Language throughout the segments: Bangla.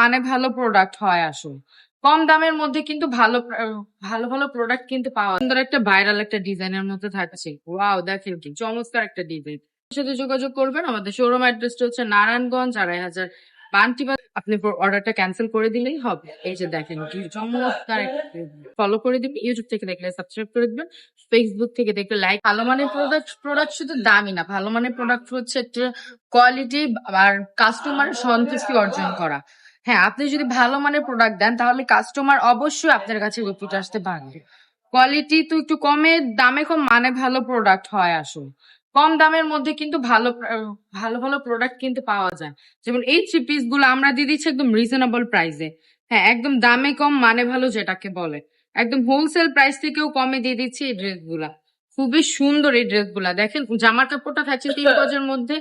মানে ভালো প্রোডাক্ট হয় আসলে। কম দামের মধ্যে কিন্তু ভালো ভালো প্রোডাক্ট কিন্তু পাওয়া যায়। সুন্দর একটা ভাইরাল একটা ডিজাইনের মধ্যে থাকছে। ওয়াও, দেখেন কি চমৎকার একটা ডিজাইন। সাথে যোগাযোগ করবেন। আমাদের শোরুম অ্যাড্রেসটা হচ্ছে নারায়ণগঞ্জ ২৫০০ বান্টিবাজার। আপনি অর্ডারটা ক্যান্সেল করে দিলেই হবে। এই যে দেখেন কি চমৎকার, ফলো করে দিবেন। ইউটিউব থেকে দেখলে সাবস্ক্রাইব করে দিবেন, ফেসবুক থেকে দেখলে লাইক। ভালো মানের প্রোডাক্ট শুধু দামি না, ভালো মানের প্রোডাক্ট হচ্ছে একটা কোয়ালিটি আর কাস্টমার সন্তুষ্টি অর্জন করা। হ্যাঁ, আপনি যদি ভালো মানের প্রোডাক্ট দেন তাহলে কাস্টমার অবশ্যই আপনার কাছে রিপিট আসতে পারবে। কোয়ালিটি তো একটু দামে কম মানে ভালো প্রোডাক্ট হয় আসলে। কম দামের মধ্যে কিন্তু ভালো ভালো প্রোডাক্ট কিন্তু পাওয়া যায়। যেমন এই থ্রি পিস গুলো আমরা দিয়ে দিচ্ছি একদম রিজনেবল প্রাইসে। হ্যাঁ, একদম দামে কম মানে ভালো যেটাকে বলে, একদম হোলসেল প্রাইস থেকেও কমে দিয়ে দিচ্ছি এই ড্রেস গুলা। খুবই সুন্দর এই ড্রেস গুলা। দেখেন জামার কাপড়টা থাকছে 3 গজের মধ্যে,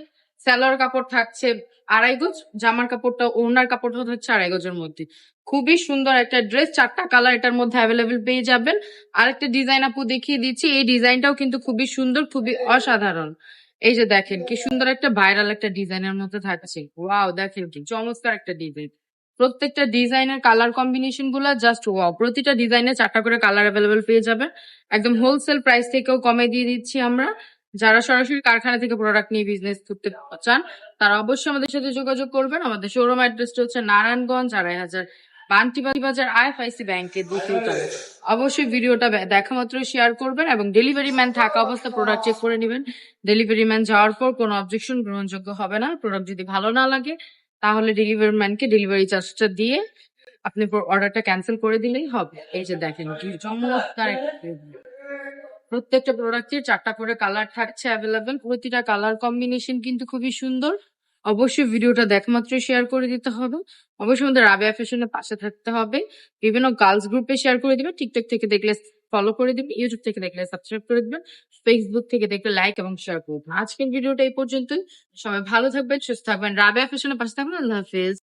সালোয়ার কাপড় থাকছে 2.5 গজ, জামার কাপড়টা ওড়নার কাপড়টা থাকছে 2.5 গজের মধ্যে। খুবই সুন্দর একটা ড্রেস, 4টা কালার এটার মধ্যে অ্যাভেলেবেল পেয়ে যাবেন। আরেকটা ডিজাইন আপু দেখিয়ে দিচ্ছি, এই ডিজাইনটাও কিন্তু খুবই সুন্দর, খুবই অসাধারণ। এই যে দেখেন কি সুন্দর একটা ভাইরাল একটা ডিজাইনের মধ্যে থাকছে। ওয়াও, দেখেন কি চমৎকার একটা ডিজাইন। প্রত্যেকটা ডিজাইনের কালার কম্বিনেশন গুলা জাস্ট ওয়াও। প্রতিটা ডিজাইনে 4টা করে কালার অ্যাভেলেবেল পেয়ে যাবেন। একদম হোলসেল প্রাইস থেকেও কমে দিয়ে দিচ্ছি আমরা। যারা সরাসরি কারখানা থেকে প্রোডাক্ট নিয়ে বিজনেস করতে চান তারা অবশ্যই আমাদের সাথে যোগাযোগ করবেন। আমাদের শোরুম অ্যাড্রেসটা হচ্ছে নারায়ণগঞ্জ ২৫০০ বান্টিবাজার আইএফআইসি ব্যাংকের দ্বিতীয় তলায়। অবশ্যই ভিডিওটা দেখা মাত্র শেয়ার করবেন এবং ডেলিভারি ম্যান থাকা অবস্থা প্রোডাক্ট চেক করে নেবেন। ডেলিভারি ম্যান যাওয়ার পর কোনো অবজেকশন গ্রহণযোগ্য হবে না। প্রোডাক্ট যদি ভালো না লাগে তাহলে ডেলিভারি ম্যানকে ডেলিভারি চার্জটা দিয়ে আপনি অর্ডারটা ক্যান্সেল করে দিলেই হবে। এই যে দেখেন কি চমৎকার একটা ডিজাইন। প্রত্যেকটা প্রোডাক্টের 4টা করে কালার থাকছে অ্যাভেলেবেল। প্রতিটা কালার কম্বিনেশন কিন্তু খুবই সুন্দর। অবশ্যই ভিডিওটা দেখা মাত্রই শেয়ার করে দিতে হবে। অবশ্যই আমাদের রাবেয়া ফ্যাশনের পাশে থাকতে হবে। বিভিন্ন গার্লস গ্রুপে শেয়ার করে দিবেন। টিকটক থেকে দেখলে ফলো করে দিবেন, ইউটিউব থেকে দেখলে সাবস্ক্রাইব করে দিবেন, ফেসবুক থেকে দেখলে লাইক এবং শেয়ার করবেন। আজকের ভিডিওটা এই পর্যন্তই। সবাই ভালো থাকবেন, সুস্থ থাকবেন, রাবেয়া ফ্যাশনের পাশে থাকবেন। আল্লাহ হাফেজ।